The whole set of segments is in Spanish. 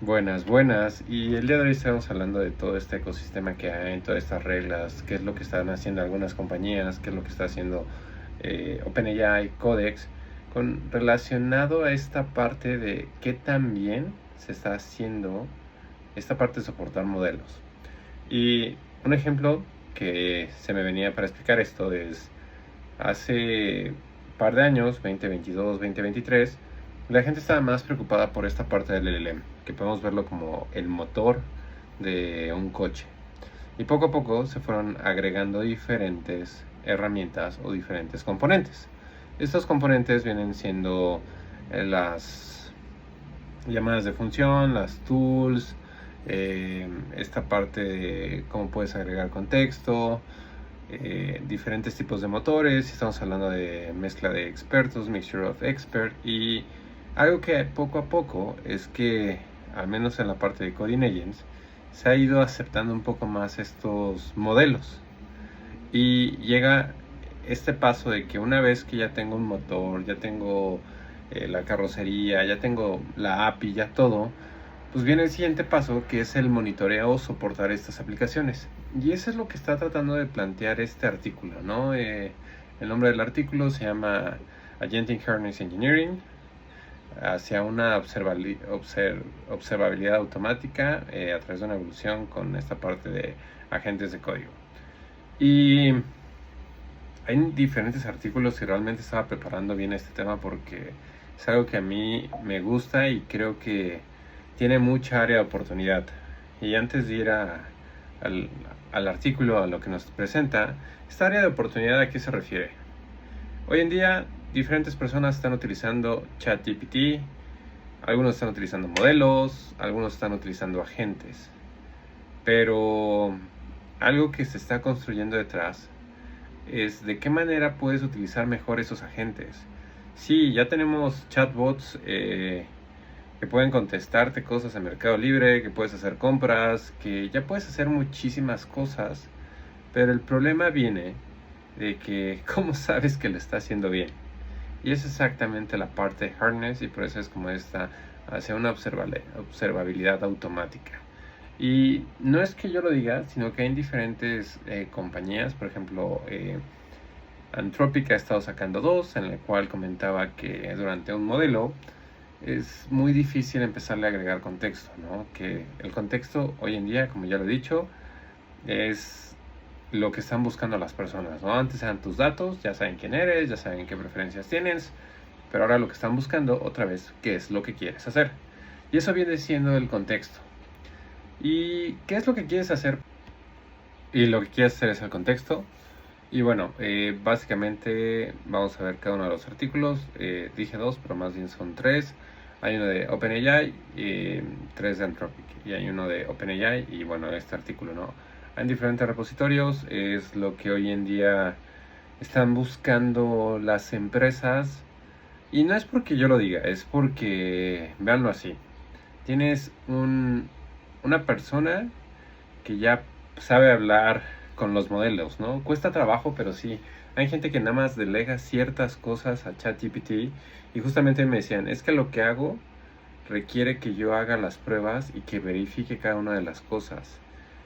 Buenas, buenas. Y el día de hoy estamos hablando de todo este ecosistema que hay, todas estas reglas, qué es lo que están haciendo algunas compañías, qué es lo que está haciendo OpenAI, Codex, relacionado a esta parte de qué tan bien se está haciendo esta parte de soportar modelos. Y un ejemplo que se me venía para explicar esto es hace un par de años, 2022, 2023, la gente estaba más preocupada por esta parte del LLM, que podemos verlo como el motor de un coche. Y poco a poco se fueron agregando diferentes herramientas o diferentes componentes. Estos componentes vienen siendo las llamadas de función, las tools, esta parte de cómo puedes agregar contexto, diferentes tipos de motores. Estamos hablando de mezcla de expertos, mixture of expert, y algo que poco a poco es que, al menos en la parte de Coding Agents, se ha ido aceptando un poco más estos modelos. Y llega este paso de que una vez que ya tengo un motor, ya tengo la carrocería, ya tengo la API, ya todo, pues viene el siguiente paso, que es el monitoreo o soportar estas aplicaciones. Y eso es lo que está tratando de plantear este artículo, ¿no? El nombre del artículo se llama Agentic Harness Engineering, hacia una observabilidad automática a través de una evolución con esta parte de agentes de código. Y hay diferentes artículos y realmente estaba preparando bien este tema porque es algo que a mí me gusta y creo que tiene mucha área de oportunidad. Y antes de ir al artículo, a lo que nos presenta, esta área de oportunidad, ¿a qué se refiere? Hoy en día, diferentes personas están utilizando ChatGPT, algunos están utilizando modelos, algunos están utilizando agentes. Pero algo que se está construyendo detrás es de qué manera puedes utilizar mejor esos agentes. Sí, ya tenemos chatbots que pueden contestarte cosas en Mercado Libre, que puedes hacer compras, que ya puedes hacer muchísimas cosas, pero el problema viene de que cómo sabes que lo está haciendo bien. Y es exactamente la parte de harness, y por eso es como esta hacia una observabilidad automática. Y no es que yo lo diga, sino que hay diferentes compañías, por ejemplo, Anthropic ha estado sacando dos, en el cual comentaba que durante un modelo es muy difícil empezarle a agregar contexto, ¿no? Que el contexto hoy en día, como ya lo he dicho, es lo que están buscando las personas, ¿no? Antes eran tus datos, ya saben quién eres, ya saben qué preferencias tienes, pero ahora lo que están buscando otra vez, qué es lo que quieres hacer. Y eso viene siendo el contexto. ¿Y qué es lo que quieres hacer? Y lo que quieres hacer es el contexto. Y bueno, básicamente vamos a ver cada uno de los artículos. Dije dos, pero más bien son tres. Hay uno de OpenAI y tres de Anthropic. Y hay uno de OpenAI y bueno, este artículo, ¿no? Hay diferentes repositorios. Es lo que hoy en día están buscando las empresas. Y no es porque yo lo diga, es porque, véanlo así. Tienes una persona que ya sabe hablar con los modelos, ¿no? Cuesta trabajo, pero sí. Hay gente que nada más delega ciertas cosas a ChatGPT y justamente me decían, es que lo que hago requiere que yo haga las pruebas y que verifique cada una de las cosas.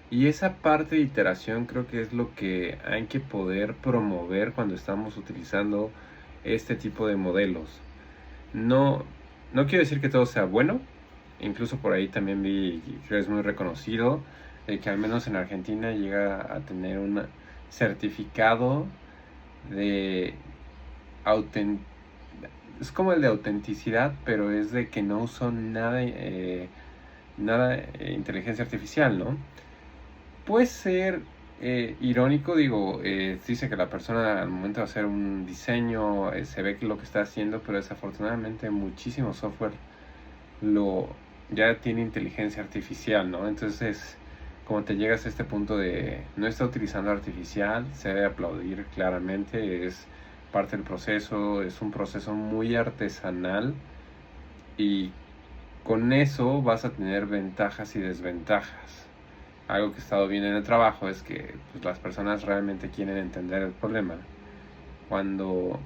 Y esa parte de iteración creo que es lo que hay que poder promover cuando estamos utilizando este tipo de modelos. No, no quiero decir que todo sea bueno, incluso por ahí también vi que es muy reconocido, que al menos en Argentina llega a tener un certificado de autent es como el de autenticidad, pero es de que no usó nada inteligencia artificial, ¿no? Puede ser irónico, digo, dice que la persona al momento de hacer un diseño se ve que lo que está haciendo, pero desafortunadamente muchísimo software lo ya tiene inteligencia artificial, ¿no? Entonces, como te llegas a este punto de no está utilizando artificial, se debe aplaudir claramente, es parte del proceso, es un proceso muy artesanal y con eso vas a tener ventajas y desventajas. Algo que he estado viendo en el trabajo es que pues, las personas realmente quieren entender el problema, cuando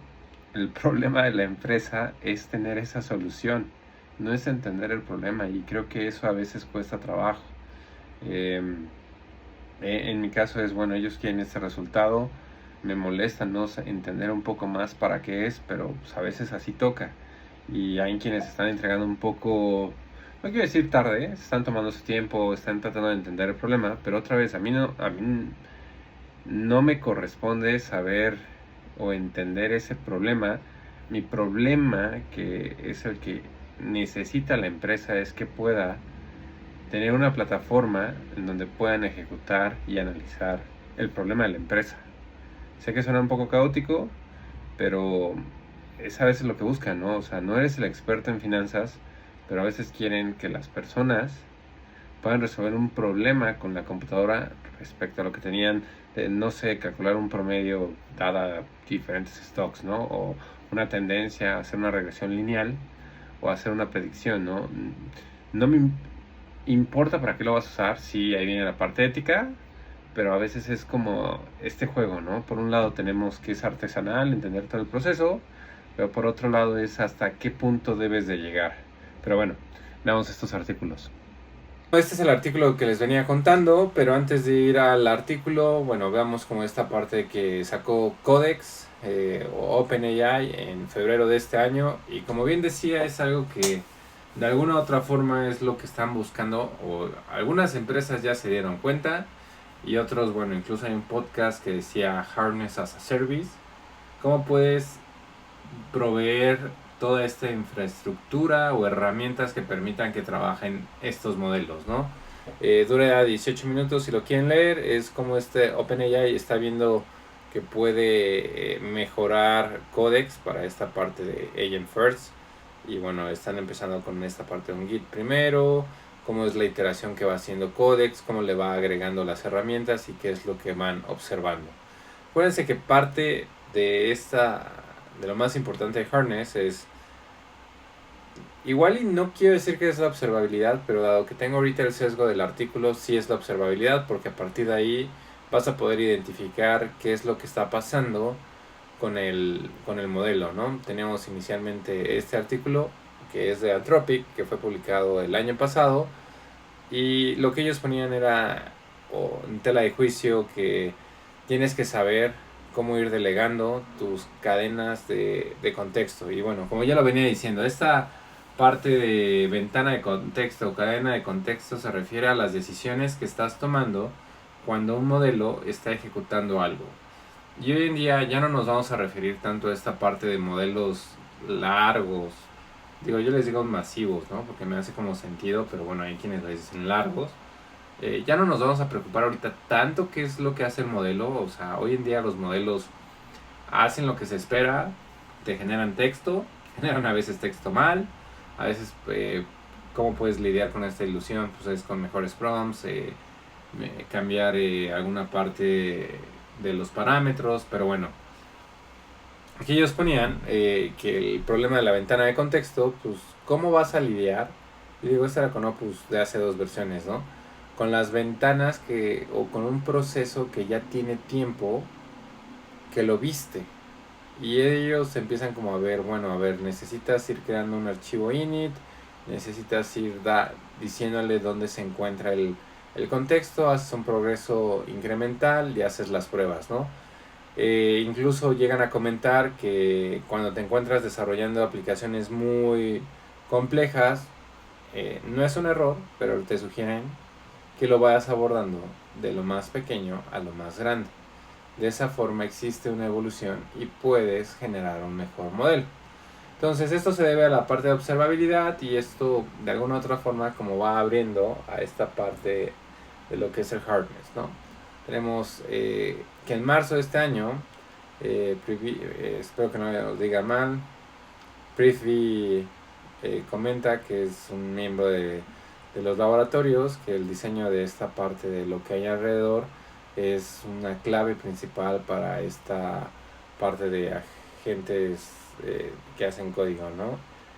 el problema de la empresa es tener esa solución. no es entender el problema, y creo que eso a veces cuesta trabajo. En mi caso es, bueno, ellos quieren este resultado, me molesta no entender un poco más para qué es, pero pues, a veces así toca. Y hay quienes están entregando un poco, no quiero decir tarde, se están tomando su tiempo, están tratando de entender el problema, pero otra vez, a mí no me corresponde saber o entender ese problema. Mi problema, que es el que necesita la empresa, es que pueda tener una plataforma en donde puedan ejecutar y analizar el problema de la empresa. Sé que suena un poco caótico, pero es a veces lo que buscan, ¿no? O sea, no eres el experto en finanzas, pero a veces quieren que las personas puedan resolver un problema con la computadora respecto a lo que tenían, de, no sé, calcular un promedio dada diferentes stocks, ¿no? O una tendencia, hacer una regresión lineal o hacer una predicción, ¿no? No me importa para qué lo vas a usar, sí, ahí viene la parte ética, pero a veces es como este juego, ¿no? Por un lado tenemos que es artesanal, entender todo el proceso, pero por otro lado es hasta qué punto debes de llegar. Pero bueno, veamos estos artículos. Este es el artículo que les venía contando, pero antes de ir al artículo, bueno, veamos como esta parte que sacó Codex o OpenAI en febrero de este año. Y como bien decía, es algo que de alguna u otra forma es lo que están buscando, o algunas empresas ya se dieron cuenta, y otros, bueno, incluso hay un podcast que decía Harness as a Service. ¿Cómo puedes proveer toda esta infraestructura o herramientas que permitan que trabajen estos modelos, ¿no? Dura 18 minutos si lo quieren leer. Es como este OpenAI está viendo que puede mejorar Codex para esta parte de Agent First. Y bueno, están empezando con esta parte de un Git primero, cómo es la iteración que va haciendo Codex, cómo le va agregando las herramientas y qué es lo que van observando. Acuérdense que parte de de lo más importante de Harness es, igual y no quiero decir que es la observabilidad, pero dado que tengo ahorita el sesgo del artículo, sí es la observabilidad, porque a partir de ahí vas a poder identificar qué es lo que está pasando con el modelo, ¿no? Teníamos inicialmente este artículo que es de Anthropic, que fue publicado el año pasado, y lo que ellos ponían era en tela de juicio que tienes que saber cómo ir delegando tus cadenas de contexto. Y bueno, como ya lo venía diciendo, esta parte de ventana de contexto o cadena de contexto se refiere a las decisiones que estás tomando cuando un modelo está ejecutando algo. Y hoy en día ya no nos vamos a referir tanto a esta parte de modelos largos. Digo, yo les digo masivos, ¿no? Porque me hace como sentido, pero bueno, hay quienes les dicen largos. Ya no nos vamos a preocupar ahorita tanto qué es lo que hace el modelo. O sea, hoy en día los modelos hacen lo que se espera, te generan texto, generan a veces texto mal, a veces cómo puedes lidiar con esta ilusión, pues es con mejores prompts, cambiar alguna parte de los parámetros, pero bueno. Aquí ellos ponían que el problema de la ventana de contexto, pues, ¿cómo vas a lidiar? Y digo, esta era con Opus de hace 2 versiones, ¿no? Con las ventanas o con un proceso que ya tiene tiempo que lo viste. Y ellos empiezan como a ver, bueno, a ver, necesitas ir creando un archivo init, necesitas ir diciéndole dónde se encuentra el contexto, haces un progreso incremental y haces las pruebas, ¿no? Incluso llegan a comentar que cuando te encuentras desarrollando aplicaciones muy complejas, no es un error, pero te sugieren que lo vayas abordando de lo más pequeño a lo más grande. De esa forma existe una evolución y puedes generar un mejor modelo. Entonces esto se debe a la parte de observabilidad, y esto de alguna otra forma como va abriendo a esta parte de lo que es el hardness, ¿no? Tenemos que en marzo de este año, espero que no lo diga mal, Prithvi comenta que es un miembro de los laboratorios, que el diseño de esta parte de lo que hay alrededor es una clave principal para esta parte de agentes que hacen código, ¿no?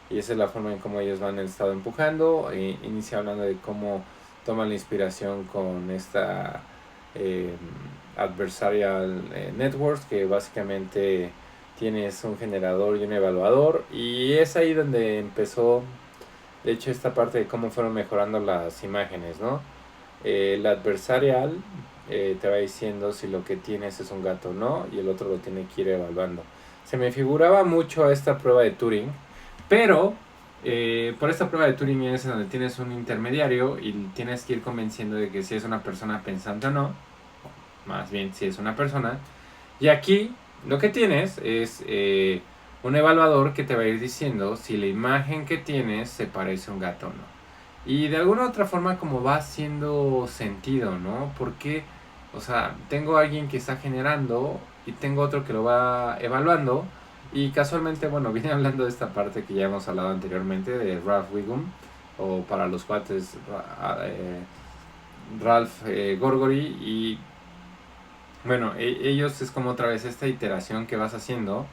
Y esa es la forma en cómo ellos han estado empujando. Inicia hablando de cómo toman la inspiración con esta adversarial networks, que básicamente tienes un generador y un evaluador, y es ahí donde empezó De hecho, esta parte de cómo fueron mejorando las imágenes, ¿no? El adversarial te va diciendo si lo que tienes es un gato o no, y el otro lo tiene que ir evaluando. Se me figuraba mucho a esta prueba de Turing, pero por esta prueba de Turing es donde tienes un intermediario y tienes que ir convenciendo de que si es una persona pensante o no, más bien si es una persona. Y aquí lo que tienes es un evaluador que te va a ir diciendo si la imagen que tienes se parece a un gato o no. Y de alguna otra forma como va haciendo sentido, ¿no? Porque, o sea, tengo a alguien que está generando y tengo otro que lo va evaluando. Y casualmente, bueno, viene hablando de esta parte que ya hemos hablado anteriormente de Ralph Wiggum, o para los cuates Ralph Gorgory. Y bueno, ellos es como otra vez esta iteración que vas haciendo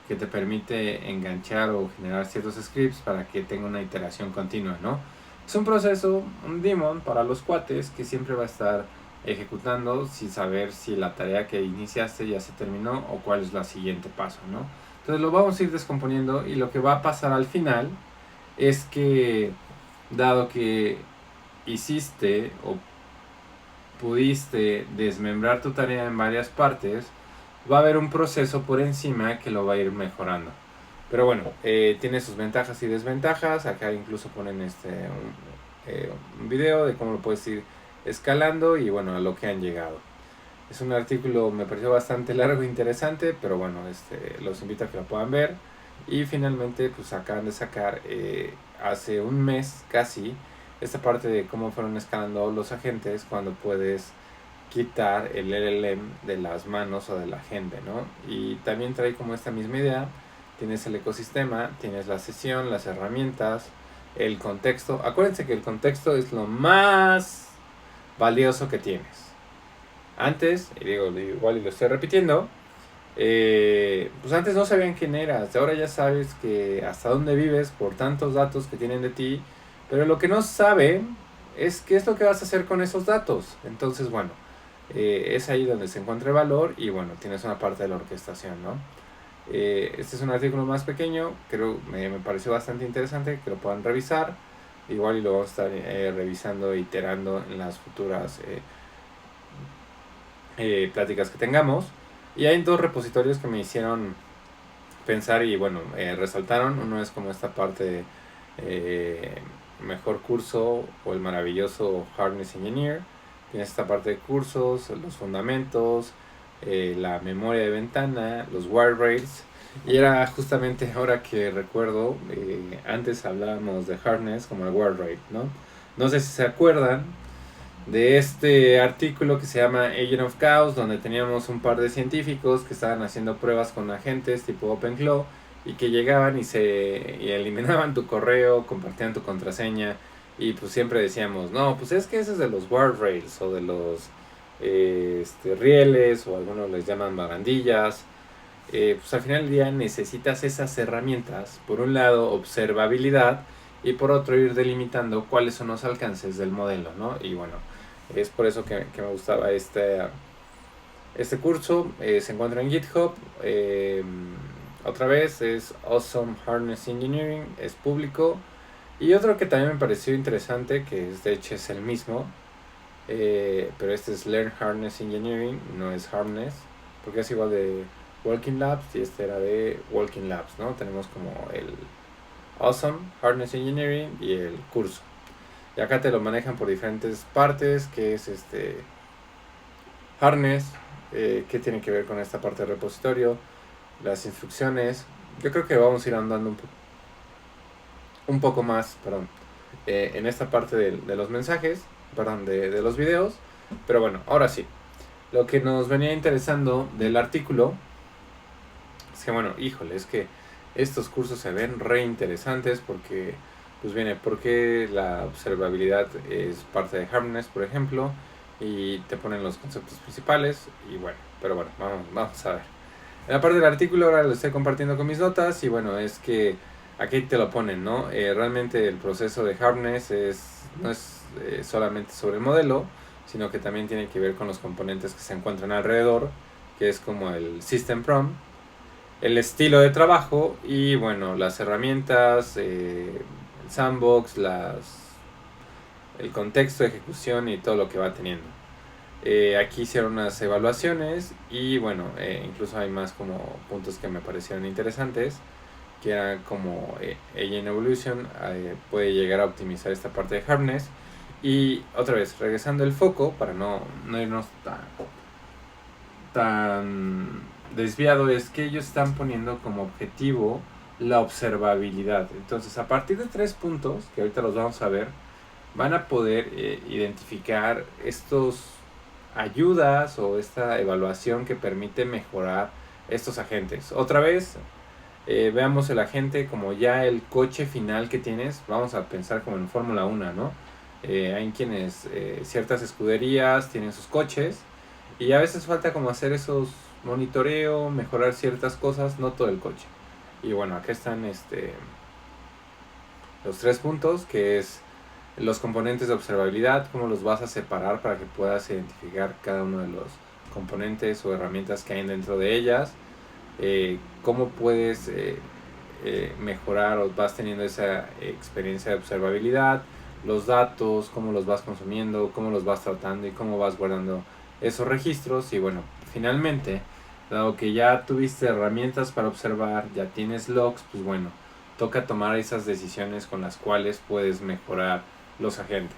que te permite enganchar o generar ciertos scripts para que tenga una iteración continua, ¿no? Es un proceso, un daemon para los cuates que siempre va a estar ejecutando sin saber si la tarea que iniciaste ya se terminó o cuál es la siguiente paso, ¿no? Entonces lo vamos a ir descomponiendo y lo que va a pasar al final es que, dado que hiciste o pudiste desmembrar tu tarea en varias partes, va a haber un proceso por encima que lo va a ir mejorando. Pero bueno, tiene sus ventajas y desventajas. Acá incluso ponen un video de cómo lo puedes ir escalando y bueno, a lo que han llegado. Es un artículo, me pareció bastante largo e interesante, pero bueno, los invito a que lo puedan ver. Y finalmente, pues acaban de sacar hace un mes casi esta parte de cómo fueron escalando los agentes cuando puedes quitar el LLM de las manos o de la gente, ¿no? Y también trae como esta misma idea. Tienes el ecosistema, tienes la sesión, las herramientas, el contexto. Acuérdense que el contexto es lo más valioso que tienes. Antes, y digo, igual y lo estoy repitiendo, pues antes no sabían quién eras. Ahora ya sabes que hasta dónde vives por tantos datos que tienen de ti. Pero lo que no saben es qué es lo que vas a hacer con esos datos. Entonces, bueno, es ahí donde se encuentra el valor y bueno, tienes una parte de la orquestación, ¿no? Este es un artículo más pequeño, creo me pareció bastante interesante que lo puedan revisar. Igual y lo vamos a estar revisando e iterando en las futuras pláticas que tengamos. Y hay dos repositorios que me hicieron pensar y bueno, resaltaron. Uno es como esta parte de mejor curso o el maravilloso Harness Engineer. Tienes esta parte de cursos, los fundamentos, la memoria de ventana, los wire rails. Y era justamente ahora que recuerdo, antes hablábamos de Harness como el wire rail, ¿no? No sé si se acuerdan de este artículo que se llama Agent of Chaos, donde teníamos un par de científicos que estaban haciendo pruebas con agentes tipo OpenClaw y que llegaban y eliminaban tu correo, compartían tu contraseña y pues siempre decíamos, no, pues es que ese es de los guardrails o de los rieles o algunos les llaman barandillas. Pues al final del día necesitas esas herramientas, por un lado observabilidad y por otro ir delimitando cuáles son los alcances del modelo, ¿no? Y bueno, es por eso que me gustaba este curso. Se encuentra en GitHub. Otra vez es Awesome Harness Engineering, es público. Y otro que también me pareció interesante, que de hecho es el mismo, pero este es Learn Harness Engineering, no es Harness, porque es igual de Walking Labs y este era de Walking Labs, ¿no? Tenemos como el Awesome Harness Engineering y el curso. Y acá te lo manejan por diferentes partes, que es Harness, que tiene que ver con esta parte del repositorio, las instrucciones. Yo creo que vamos a ir andando un poco más, en esta parte de los mensajes, de los videos. Pero bueno, ahora sí, lo que nos venía interesando del artículo es que, bueno, híjole, es que estos cursos se ven re interesantes porque, pues viene, porque la observabilidad es parte de Harness, por ejemplo, y te ponen los conceptos principales, y bueno, pero bueno, vamos a ver. En la parte del artículo ahora lo estoy compartiendo con mis notas, y bueno, es que aquí te lo ponen, ¿no? Realmente el proceso de Harness no es solamente sobre el modelo, sino que también tiene que ver con los componentes que se encuentran alrededor, que es como el System Prompt, el estilo de trabajo y bueno, las herramientas, sandbox, el contexto de ejecución y todo lo que va teniendo. Aquí hicieron unas evaluaciones y bueno, incluso hay más como puntos que me parecieron interesantes, que era como Agent Evolution puede llegar a optimizar esta parte de hardness. Y otra vez, regresando el foco, para no irnos tan desviado, es que ellos están poniendo como objetivo la observabilidad. Entonces, a partir de 3 puntos, que ahorita los vamos a ver, van a poder identificar estos ayudas o esta evaluación que permite mejorar estos agentes. Otra vez, veamos el agente como ya el coche final que tienes. Vamos a pensar como en Fórmula 1, ¿no? Hay quienes ciertas escuderías tienen sus coches y a veces falta como hacer esos monitoreo, mejorar ciertas cosas, no todo el coche. Y bueno, acá están los 3 puntos, que es los componentes de observabilidad, cómo los vas a separar para que puedas identificar cada uno de los componentes o herramientas que hay dentro de ellas, cómo puedes mejorar o vas teniendo esa experiencia de observabilidad, los datos, cómo los vas consumiendo, cómo los vas tratando y cómo vas guardando esos registros. Y bueno, finalmente, dado que ya tuviste herramientas para observar, ya tienes logs, pues bueno, toca tomar esas decisiones con las cuales puedes mejorar los agentes.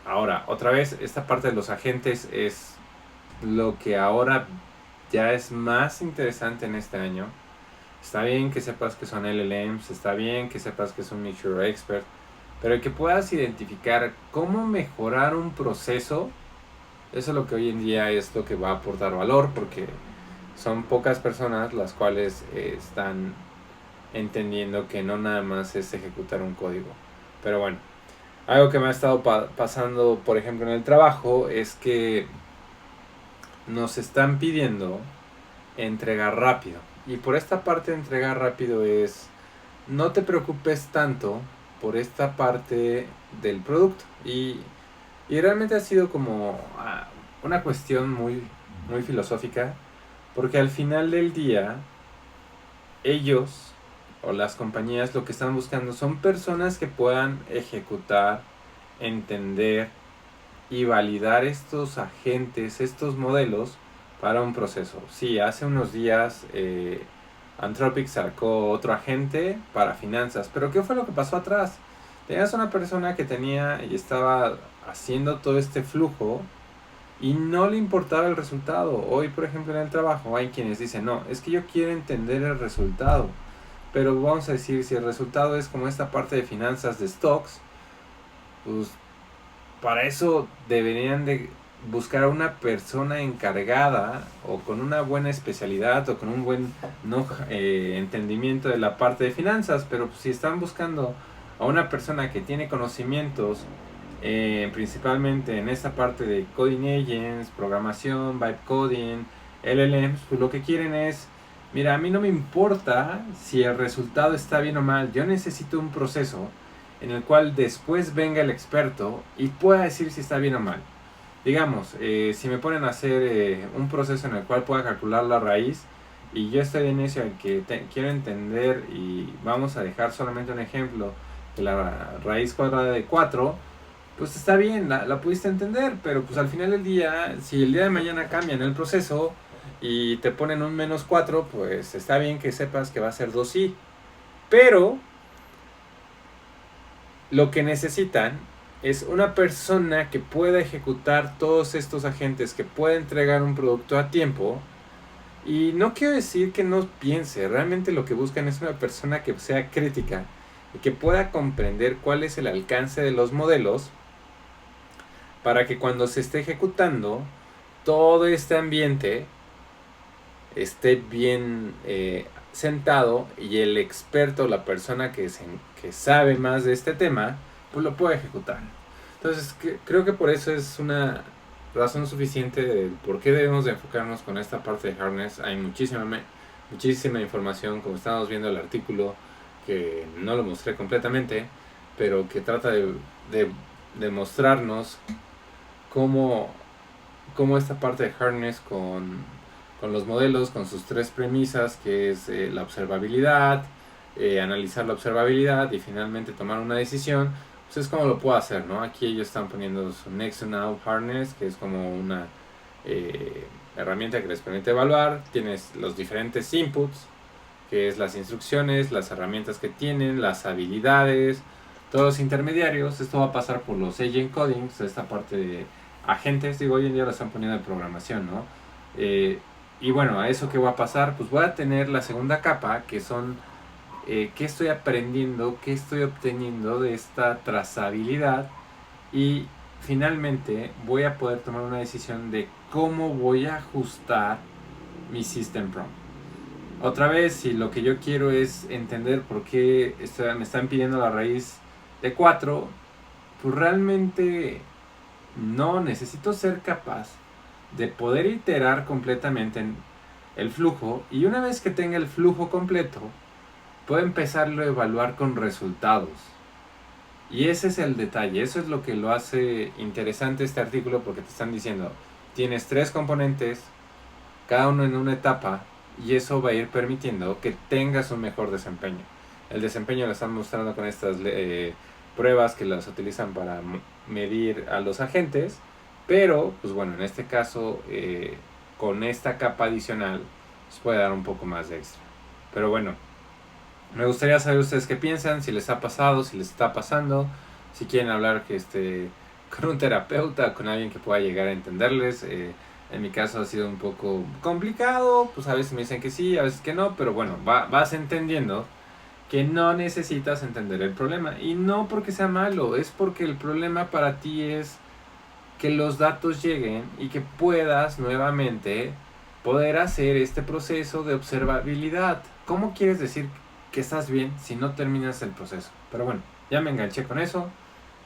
Ahora, otra vez, esta parte de los agentes es lo que ahora ya es más interesante en este año. Está bien que sepas que son LLMs, está bien que sepas que es un Mixture Expert, pero que puedas identificar cómo mejorar un proceso, eso es lo que hoy en día es lo que va a aportar valor, porque son pocas personas las cuales están entendiendo que no nada más es ejecutar un código. Pero bueno, algo que me ha estado pasando, por ejemplo, en el trabajo, es que nos están pidiendo entregar rápido. Y por esta parte de entregar rápido es, no te preocupes tanto por esta parte del producto. Y realmente ha sido como una cuestión muy, muy filosófica, porque al final del día, ellos o las compañías lo que están buscando son personas que puedan ejecutar, entender y validar estos agentes, estos modelos para un proceso. Sí, hace unos días Anthropic sacó otro agente para finanzas, pero ¿qué fue lo que pasó atrás? Tenías una persona que tenía y estaba haciendo todo este flujo y no le importaba el resultado. Hoy, por ejemplo, en el trabajo hay quienes dicen, no, es que yo quiero entender el resultado. Pero vamos a decir, si el resultado es como esta parte de finanzas de stocks, pues para eso deberían de buscar a una persona encargada o con una buena especialidad o con un buen entendimiento de la parte de finanzas. Pero pues, si están buscando a una persona que tiene conocimientos principalmente en esta parte de coding agents, programación, vibe coding, LLMs, pues lo que quieren es, mira, a mí no me importa si el resultado está bien o mal, yo necesito un proceso en el cual después venga el experto y pueda decir si está bien o mal. Digamos, si me ponen a hacer un proceso en el cual pueda calcular la raíz y yo estoy en eso en que quiero entender, y vamos a dejar solamente un ejemplo de la raíz cuadrada de 4, pues está bien, la pudiste entender, pero pues al final del día, si el día de mañana cambian el proceso y te ponen un -4, pues está bien que sepas que va a ser 2i. Pero lo que necesitan es una persona que pueda ejecutar todos estos agentes, que pueda entregar un producto a tiempo. Y no quiero decir que no piense, realmente lo que buscan es una persona que sea crítica y que pueda comprender cuál es el alcance de los modelos, para que cuando se esté ejecutando todo este ambiente esté bien sentado y el experto, la persona que sabe más de este tema, pues lo pueda ejecutar. Entonces creo que por eso es una razón suficiente de por qué debemos de enfocarnos con esta parte de hardness. Hay muchísima información, como estamos viendo el artículo, que no lo mostré completamente, pero que trata de mostrarnos cómo esta parte de hardness con los modelos, con sus 3 premisas, que es la observabilidad, analizar la observabilidad y finalmente tomar una decisión, pues es como lo puedo hacer, ¿no? Aquí ellos están poniendo su Next Now Harness, que es como una herramienta que les permite evaluar. Tienes los diferentes inputs, que es las instrucciones, las herramientas que tienen, las habilidades, todos los intermediarios. Esto va a pasar por los agent codings, esta parte de agentes, digo, hoy en día lo están poniendo en programación, ¿no? Y bueno, a eso que va a pasar, pues voy a tener la segunda capa, que son qué estoy aprendiendo, qué estoy obteniendo de esta trazabilidad, y finalmente voy a poder tomar una decisión de cómo voy a ajustar mi system prompt. Otra vez, si lo que yo quiero es entender por qué me están pidiendo la raíz de 4, pues realmente no necesito ser capaz de poder iterar completamente en el flujo, y una vez que tenga el flujo completo, puedo empezarlo a evaluar con resultados. Y ese es el detalle, eso es lo que lo hace interesante este artículo, porque te están diciendo, tienes 3 componentes, cada uno en una etapa, y eso va a ir permitiendo que tengas un mejor desempeño. El desempeño lo están mostrando con estas pruebas que las utilizan para medir a los agentes, pero pues bueno, en este caso con esta capa adicional les puede dar un poco más de extra. Pero bueno, me gustaría saber ustedes qué piensan, si les ha pasado, si les está pasando, si quieren hablar con un terapeuta, con alguien que pueda llegar a entenderles. En mi caso ha sido un poco complicado, pues a veces me dicen que sí, a veces que no, pero bueno, vas entendiendo que no necesitas entender el problema. Y no porque sea malo, es porque el problema para ti es que los datos lleguen y que puedas nuevamente poder hacer este proceso de observabilidad. ¿Cómo quieres decir que estás bien si no terminas el proceso? Pero bueno, ya me enganché con eso.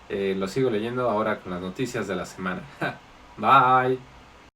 Lo sigo leyendo ahora con las noticias de la semana. Bye.